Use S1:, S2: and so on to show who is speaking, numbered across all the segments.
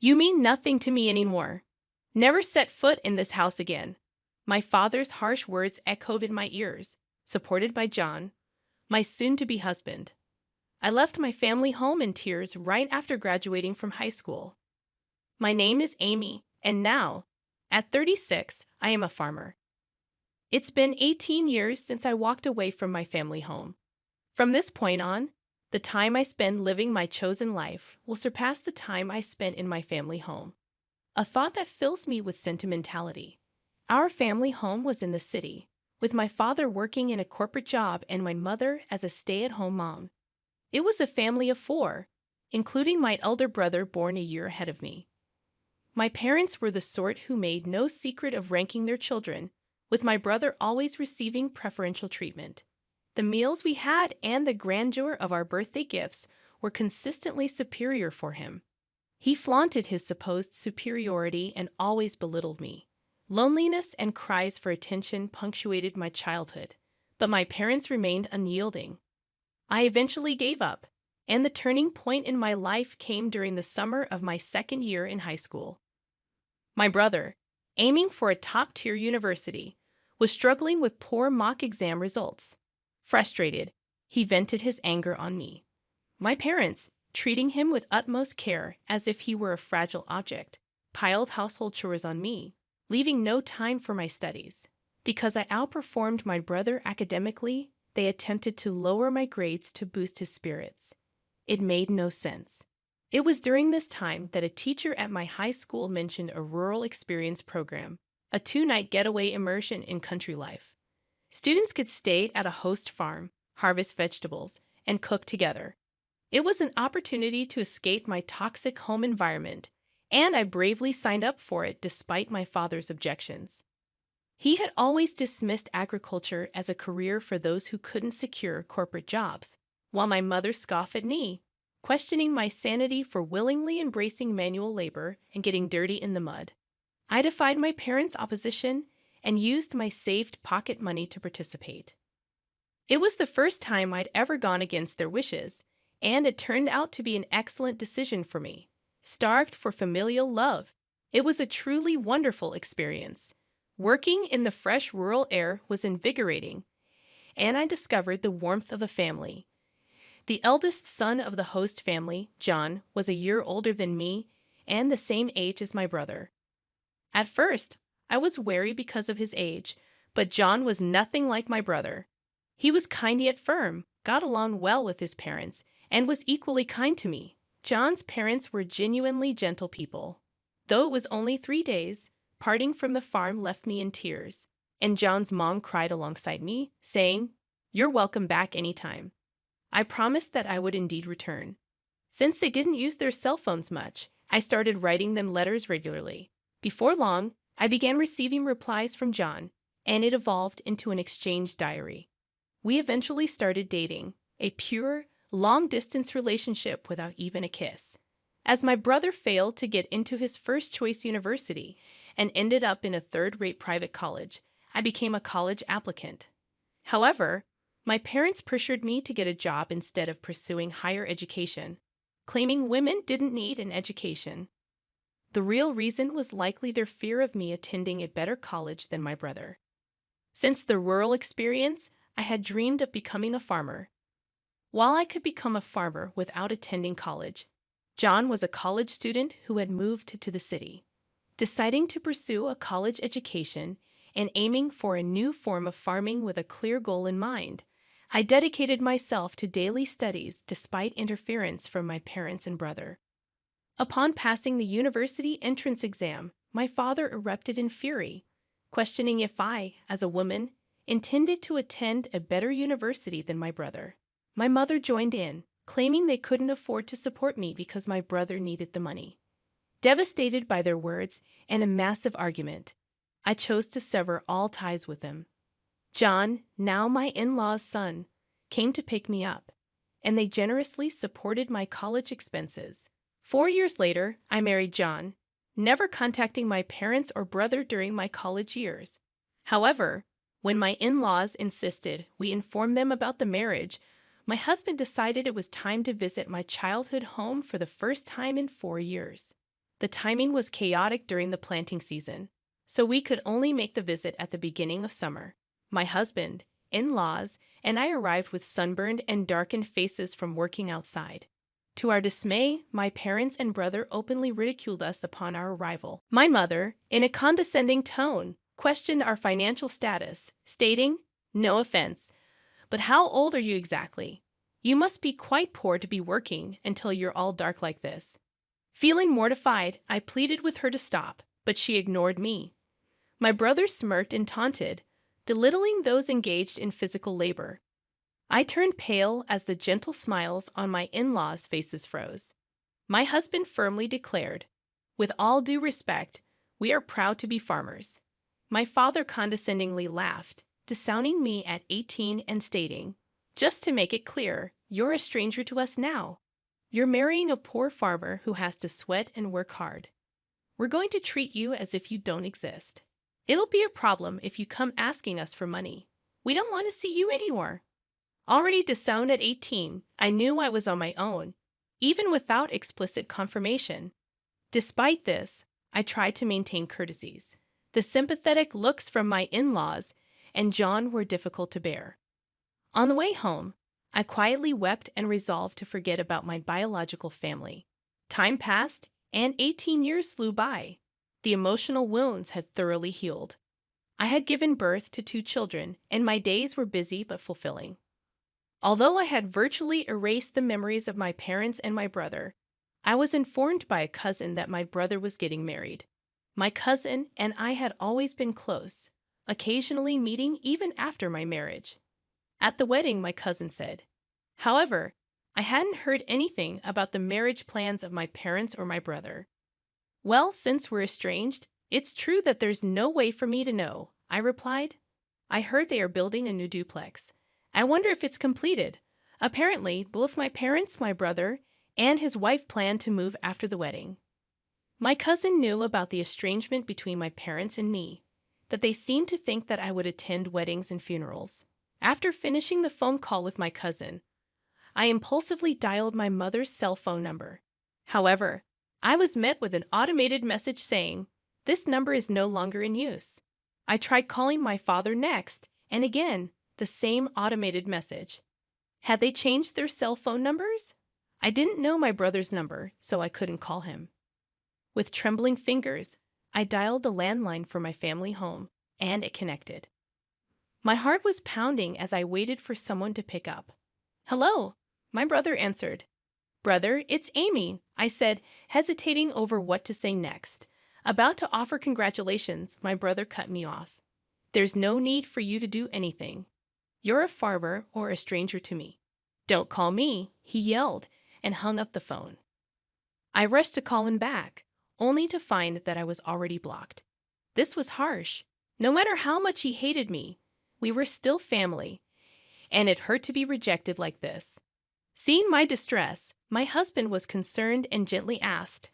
S1: You mean nothing to me anymore. Never set foot in this house again. My father's harsh words echoed in my ears, supported by John, my soon-to-be husband. I left my family home in tears right after graduating from high school. My name is Amy, and now, at 36, I am a farmer. It's been 18 years since I walked away from my family home. From this point on, the time I spend living my chosen life will surpass the time I spent in my family home. A thought that fills me with sentimentality. Our family home was in the city, with my father working in a corporate job and my mother as a stay-at-home mom. It was a family of 4, including my elder brother born a year ahead of me. My parents were the sort who made no secret of ranking their children, with my brother always receiving preferential treatment. The meals we had and the grandeur of our birthday gifts were consistently superior for him. He flaunted his supposed superiority and always belittled me. Loneliness and cries for attention punctuated my childhood, but my parents remained unyielding. I eventually gave up, and the turning point in my life came during the summer of my second year in high school. My brother, aiming for a top-tier university, was struggling with poor mock exam results. Frustrated, he vented his anger on me. My parents, treating him with utmost care as if he were a fragile object, piled household chores on me, leaving no time for my studies. Because I outperformed my brother academically, they attempted to lower my grades to boost his spirits. It made no sense. It was during this time that a teacher at my high school mentioned a rural experience program, a 2-night getaway immersion in country life. Students could stay at a host farm, harvest vegetables, and cook together. It was an opportunity to escape my toxic home environment, and I bravely signed up for it despite my father's objections. He had always dismissed agriculture as a career for those who couldn't secure corporate jobs, while my mother scoffed at me, questioning my sanity for willingly embracing manual labor and getting dirty in the mud. I defied my parents' opposition and used my saved pocket money to participate. It was the first time I'd ever gone against their wishes, and it turned out to be an excellent decision for me. Starved for familial love, it was a truly wonderful experience. Working in the fresh rural air was invigorating, and I discovered the warmth of a family. The eldest son of the host family, John, was a year older than me and the same age as my brother. At first, I was wary because of his age, but John was nothing like my brother. He was kind yet firm, got along well with his parents, and was equally kind to me. John's parents were genuinely gentle people. Though it was only 3 days, parting from the farm left me in tears, and John's mom cried alongside me, saying, "You're welcome back anytime." I promised that I would indeed return. Since they didn't use their cell phones much, I started writing them letters regularly. Before long, I began receiving replies from John, and it evolved into an exchange diary. We eventually started dating, a pure, long-distance relationship without even a kiss. As my brother failed to get into his first-choice university and ended up in a third-rate private college, I became a college applicant. However, my parents pressured me to get a job instead of pursuing higher education, claiming women didn't need an education. The real reason was likely their fear of me attending a better college than my brother. Since the rural experience, I had dreamed of becoming a farmer. While I could become a farmer without attending college, John was a college student who had moved to the city. Deciding to pursue a college education and aiming for a new form of farming with a clear goal in mind, I dedicated myself to daily studies despite interference from my parents and brother. Upon passing the university entrance exam, my father erupted in fury, questioning if I, as a woman, intended to attend a better university than my brother. My mother joined in, claiming they couldn't afford to support me because my brother needed the money. Devastated by their words and a massive argument, I chose to sever all ties with them. John, now my in-law's son, came to pick me up, and they generously supported my college expenses. 4 years later, I married John, never contacting my parents or brother during my college years. However, when my in-laws insisted we inform them about the marriage, my husband decided it was time to visit my childhood home for the first time in 4 years. The timing was chaotic during the planting season, so we could only make the visit at the beginning of summer. My husband, in-laws, and I arrived with sunburned and darkened faces from working outside. To our dismay, my parents and brother openly ridiculed us upon our arrival. My mother, in a condescending tone, questioned our financial status, stating, "No offense, but how old are you exactly? You must be quite poor to be working until you're all dark like this." Feeling mortified, I pleaded with her to stop, but she ignored me. My brother smirked and taunted, belittling those engaged in physical labor. I turned pale as the gentle smiles on my in-laws' faces froze. My husband firmly declared, "With all due respect, we are proud to be farmers." My father condescendingly laughed, disowning me at 18 and stating, "Just to make it clear, you're a stranger to us now. You're marrying a poor farmer who has to sweat and work hard. We're going to treat you as if you don't exist. It'll be a problem if you come asking us for money. We don't want to see you anymore." Already disowned at 18, I knew I was on my own, even without explicit confirmation. Despite this, I tried to maintain courtesies. The sympathetic looks from my in-laws and John were difficult to bear. On the way home, I quietly wept and resolved to forget about my biological family. Time passed, and 18 years flew by. The emotional wounds had thoroughly healed. I had given birth to 2 children, and my days were busy but fulfilling. Although I had virtually erased the memories of my parents and my brother, I was informed by a cousin that my brother was getting married. My cousin and I had always been close, occasionally meeting even after my marriage. At the wedding, my cousin said, however, I hadn't heard anything about the marriage plans of my parents or my brother. "Well, since we're estranged, it's true that there's no way for me to know," I replied. "I heard they are building a new duplex. I wonder if it's completed." Apparently, both my parents, my brother, and his wife planned to move after the wedding. My cousin knew about the estrangement between my parents and me, that they seemed to think that I would attend weddings and funerals. After finishing the phone call with my cousin, I impulsively dialed my mother's cell phone number. However, I was met with an automated message saying, "This number is no longer in use." I tried calling my father next, and again, the same automated message. Had they changed their cell phone numbers? I didn't know my brother's number, so I couldn't call him. With trembling fingers, I dialed the landline for my family home, and it connected. My heart was pounding as I waited for someone to pick up. "Hello," my brother answered. "Brother, it's Amy," I said, hesitating over what to say next. About to offer congratulations, my brother cut me off. "There's no need for you to do anything. You're a farmer or a stranger to me. Don't call me," he yelled, and hung up the phone. I rushed to call him back, only to find that I was already blocked. This was harsh. No matter how much he hated me, we were still family, and it hurt to be rejected like this. Seeing my distress, my husband was concerned and gently asked,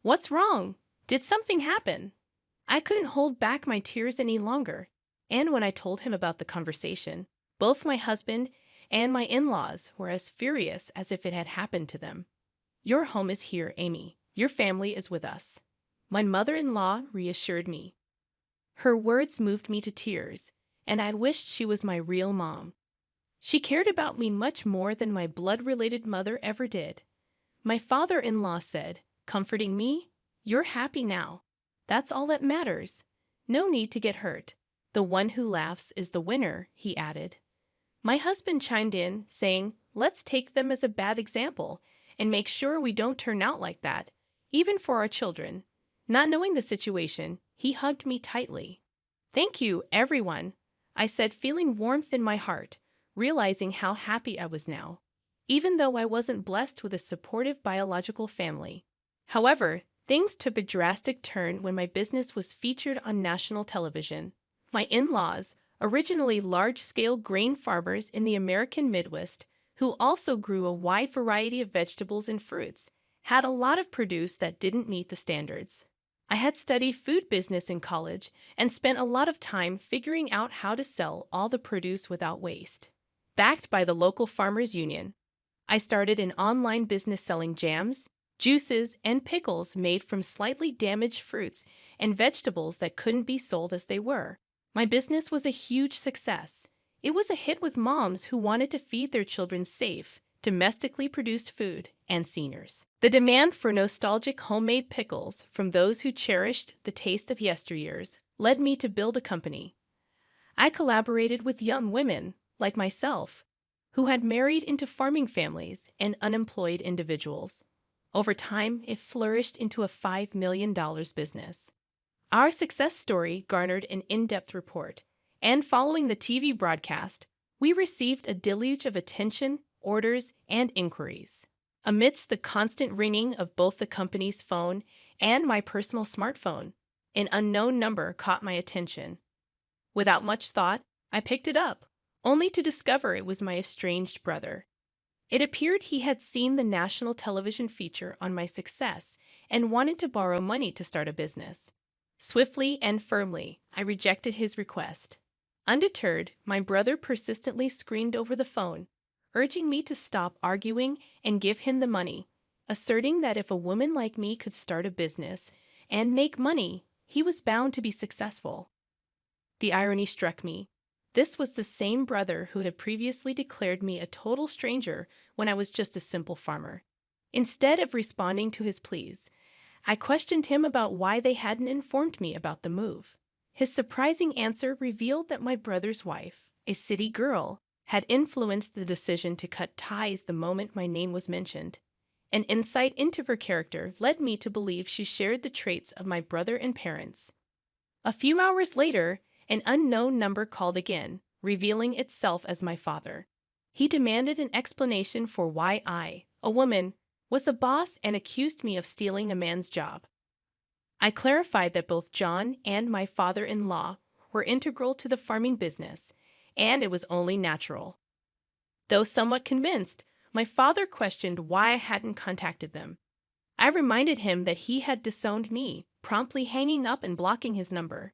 S1: "What's wrong? Did something happen?" I couldn't hold back my tears any longer, and when I told him about the conversation, both my husband and my in-laws were as furious as if it had happened to them. "Your home is here, Amy. Your family is with us," my mother-in-law reassured me. Her words moved me to tears, and I wished she was my real mom. She cared about me much more than my blood-related mother ever did. My father-in-law said, comforting me, "You're happy now. That's all that matters. No need to get hurt. The one who laughs is the winner," he added. My husband chimed in, saying, "Let's take them as a bad example and make sure we don't turn out like that, even for our children." Not knowing the situation, he hugged me tightly. "Thank you, everyone," I said, feeling warmth in my heart, realizing how happy I was now, even though I wasn't blessed with a supportive biological family. However, things took a drastic turn when my business was featured on national television. My in-laws, originally large-scale grain farmers in the American Midwest, who also grew a wide variety of vegetables and fruits, had a lot of produce that didn't meet the standards. I had studied food business in college and spent a lot of time figuring out how to sell all the produce without waste. Backed by the local farmers union, I started an online business selling jams, juices, and pickles made from slightly damaged fruits and vegetables that couldn't be sold as they were. My business was a huge success. It was a hit with moms who wanted to feed their children safe, domestically produced food, and seniors. The demand for nostalgic homemade pickles from those who cherished the taste of yesteryears led me to build a company. I collaborated with young women, like myself, who had married into farming families and unemployed individuals. Over time, it flourished into a $5 million business. Our success story garnered an in-depth report, and following the TV broadcast, we received a deluge of attention, orders, and inquiries. Amidst the constant ringing of both the company's phone and my personal smartphone, an unknown number caught my attention. Without much thought, I picked it up, only to discover it was my estranged brother. It appeared he had seen the national television feature on my success and wanted to borrow money to start a business. Swiftly and firmly, I rejected his request. Undeterred, my brother persistently screamed over the phone, urging me to stop arguing and give him the money, asserting that if a woman like me could start a business and make money, he was bound to be successful. The irony struck me. This was the same brother who had previously declared me a total stranger when I was just a simple farmer. Instead of responding to his pleas, I questioned him about why they hadn't informed me about the move. His surprising answer revealed that my brother's wife, a city girl, had influenced the decision to cut ties the moment my name was mentioned. An insight into her character led me to believe she shared the traits of my brother and parents. A few hours later, an unknown number called again, revealing itself as my father. He demanded an explanation for why I, a woman, was the boss and accused me of stealing a man's job. I clarified that both John and my father-in-law were integral to the farming business, and it was only natural. Though somewhat convinced, my father questioned why I hadn't contacted them. I reminded him that he had disowned me, promptly hanging up and blocking his number.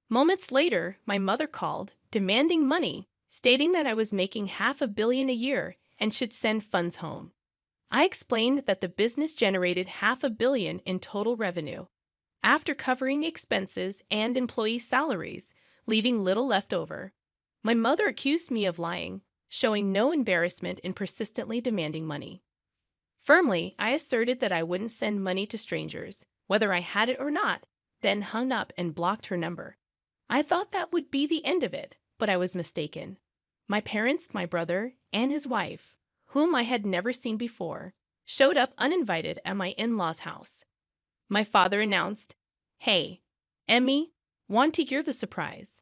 S1: Moments later, my mother called, demanding money, stating that I was making $500 million a year and should send funds home. I explained that the business generated $500 million in total revenue, after covering expenses and employee salaries, leaving little left over. My mother accused me of lying, showing no embarrassment in persistently demanding money. Firmly, I asserted that I wouldn't send money to strangers, whether I had it or not, then hung up and blocked her number. I thought that would be the end of it, but I was mistaken. My parents, my brother, and his wife, whom I had never seen before, showed up uninvited at my in-laws' house. My father announced, "Hey, Emmy, want to hear the surprise?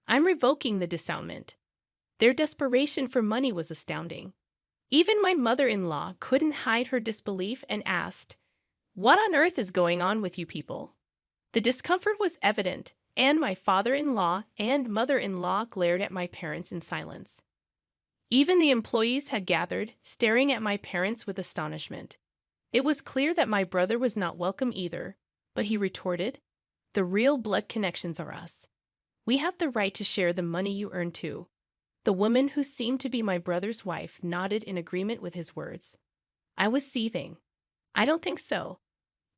S1: I'm revoking the dissownment." Their desperation for money was astounding. Even my mother-in-law couldn't hide her disbelief and asked, "What on earth is going on with you people?" The discomfort was evident, and my father-in-law and mother-in-law glared at my parents in silence. Even the employees had gathered, staring at my parents with astonishment. It was clear that my brother was not welcome either, but he retorted, "The real blood connections are us. We have the right to share the money you earn too." The woman who seemed to be my brother's wife nodded in agreement with his words. I was seething. I don't think so.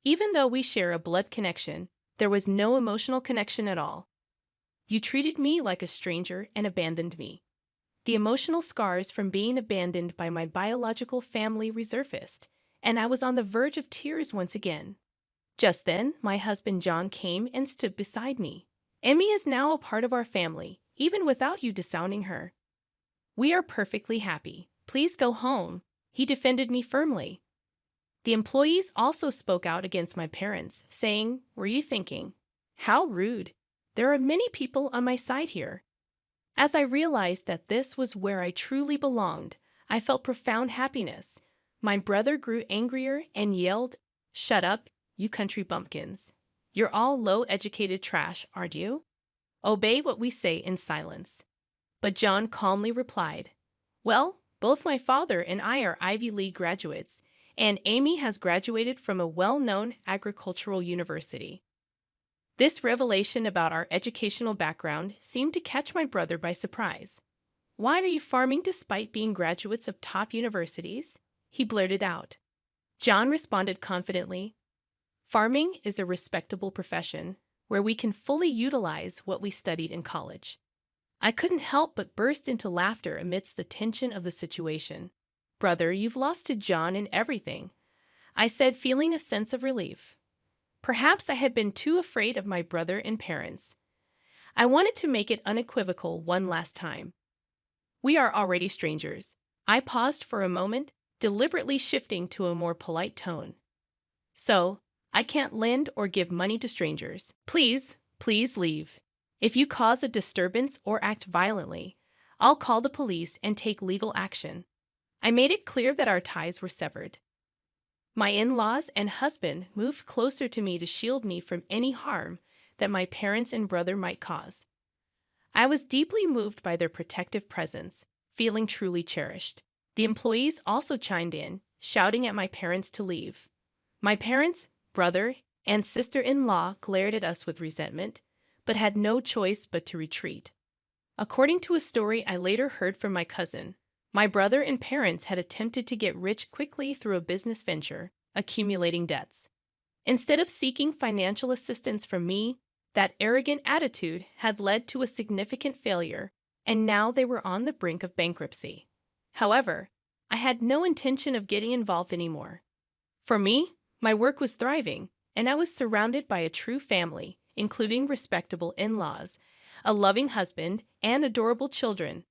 S1: Even though we share a blood connection, there was no emotional connection at all. You treated me like a stranger and abandoned me. The emotional scars from being abandoned by my biological family resurfaced, and I was on the verge of tears once again. Just then, my husband John came and stood beside me. "Emmy is now a part of our family, even without you disowning her. We are perfectly happy. Please go home," he defended me firmly. The employees also spoke out against my parents, saying, "Were you thinking? How rude. There are many people on my side here." As I realized that this was where I truly belonged, I felt profound happiness. My brother grew angrier and yelled, "Shut up, you country bumpkins. You're all low-educated trash, aren't you? Obey what we say in silence." But John calmly replied, "Well, both my father and I are Ivy League graduates, and Amy has graduated from a well-known agricultural university." This revelation about our educational background seemed to catch my brother by surprise. "Why are you farming despite being graduates of top universities?" he blurted out. John responded confidently, "Farming is a respectable profession where we can fully utilize what we studied in college." I couldn't help but burst into laughter amidst the tension of the situation. "Brother, you've lost to John in everything," I said, feeling a sense of relief. Perhaps I had been too afraid of my brother and parents. I wanted to make it unequivocal one last time. "We are already strangers." I paused for a moment, deliberately shifting to a more polite tone. "So, I can't lend or give money to strangers. Please leave. If you cause a disturbance or act violently, I'll call the police and take legal action." I made it clear that our ties were severed. My in-laws and husband moved closer to me to shield me from any harm that my parents and brother might cause. I was deeply moved by their protective presence, feeling truly cherished. The employees also chimed in, shouting at my parents to leave. My parents, brother, and sister-in-law glared at us with resentment, but had no choice but to retreat. According to a story I later heard from my cousin, my brother and parents had attempted to get rich quickly through a business venture, accumulating debts. Instead of seeking financial assistance from me, that arrogant attitude had led to a significant failure, and now they were on the brink of bankruptcy. However, I had no intention of getting involved anymore. For me, my work was thriving, and I was surrounded by a true family, including respectable in-laws, a loving husband, and adorable children.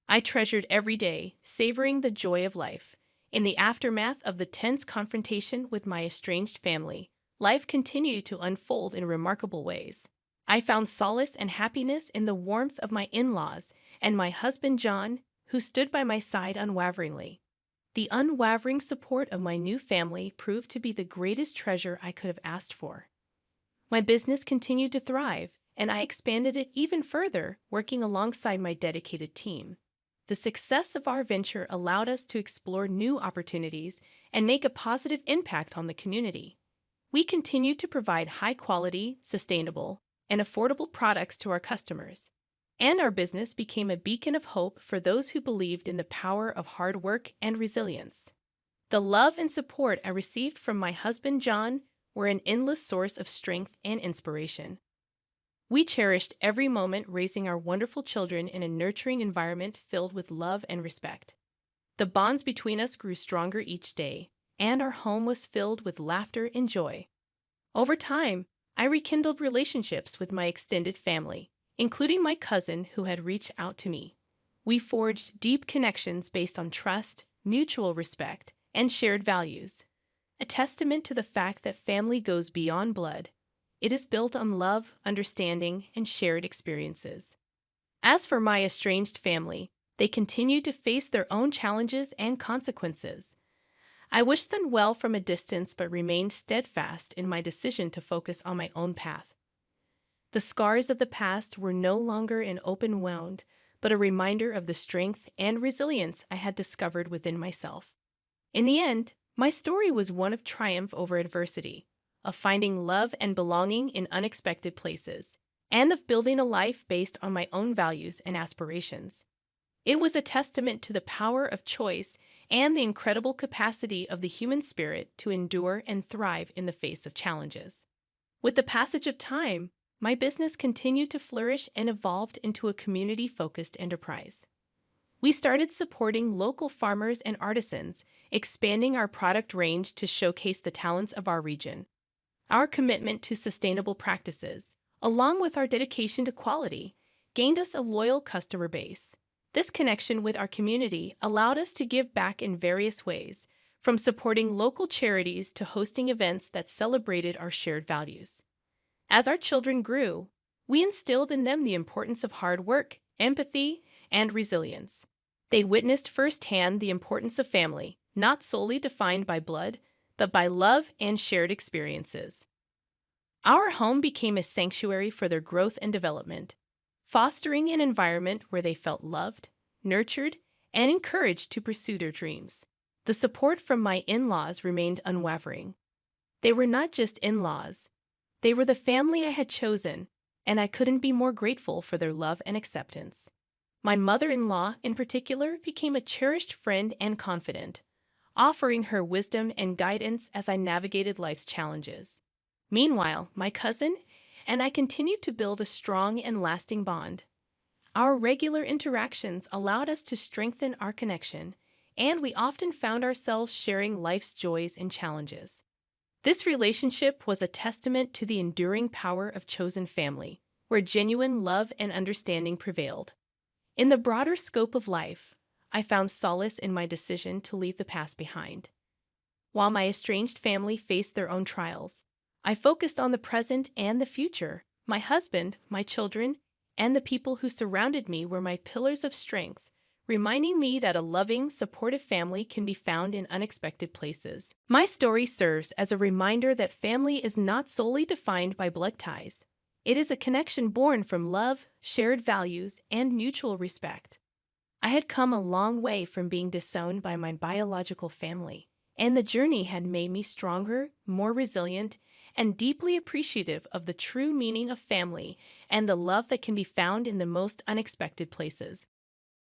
S1: I treasured every day, savoring the joy of life. In the aftermath of the tense confrontation with my estranged family, life continued to unfold in remarkable ways. I found solace and happiness in the warmth of my in-laws and my husband John, who stood by my side unwaveringly. The unwavering support of my new family proved to be the greatest treasure I could have asked for. My business continued to thrive, and I expanded it even further, working alongside my dedicated team. The success of our venture allowed us to explore new opportunities and make a positive impact on the community. We continued to provide high-quality, sustainable, and affordable products to our customers, and our business became a beacon of hope for those who believed in the power of hard work and resilience. The love and support I received from my husband John were an endless source of strength and inspiration. We cherished every moment raising our wonderful children in a nurturing environment filled with love and respect. The bonds between us grew stronger each day, and our home was filled with laughter and joy. Over time, I rekindled relationships with my extended family, including my cousin who had reached out to me. We forged deep connections based on trust, mutual respect, and shared values, a testament to the fact that family goes beyond blood. It is built on love, understanding, and shared experiences. As for my estranged family, they continued to face their own challenges and consequences. I wished them well from a distance but remained steadfast in my decision to focus on my own path. The scars of the past were no longer an open wound, but a reminder of the strength and resilience I had discovered within myself. In the end, my story was one of triumph over adversity, of finding love and belonging in unexpected places, and of building a life based on my own values and aspirations. It was a testament to the power of choice and the incredible capacity of the human spirit to endure and thrive in the face of challenges. With the passage of time, my business continued to flourish and evolved into a community-focused enterprise. We started supporting local farmers and artisans, expanding our product range to showcase the talents of our region. Our commitment to sustainable practices, along with our dedication to quality, gained us a loyal customer base. This connection with our community allowed us to give back in various ways, from supporting local charities to hosting events that celebrated our shared values. As our children grew, we instilled in them the importance of hard work, empathy, and resilience. They witnessed firsthand the importance of family, not solely defined by blood, but by love and shared experiences. Our home became a sanctuary for their growth and development, fostering an environment where they felt loved, nurtured, and encouraged to pursue their dreams. The support from my in-laws remained unwavering. They were not just in-laws. They were the family I had chosen, and I couldn't be more grateful for their love and acceptance. My mother-in-law, in particular, became a cherished friend and confidant, offering her wisdom and guidance as I navigated life's challenges. Meanwhile, my cousin and I continued to build a strong and lasting bond. Our regular interactions allowed us to strengthen our connection, and we often found ourselves sharing life's joys and challenges. This relationship was a testament to the enduring power of chosen family, where genuine love and understanding prevailed. In the broader scope of life, I found solace in my decision to leave the past behind. While my estranged family faced their own trials, I focused on the present and the future. My husband, my children, and the people who surrounded me were my pillars of strength, reminding me that a loving, supportive family can be found in unexpected places. My story serves as a reminder that family is not solely defined by blood ties. It is a connection born from love, shared values, and mutual respect. I had come a long way from being disowned by my biological family, and the journey had made me stronger, more resilient, and deeply appreciative of the true meaning of family and the love that can be found in the most unexpected places.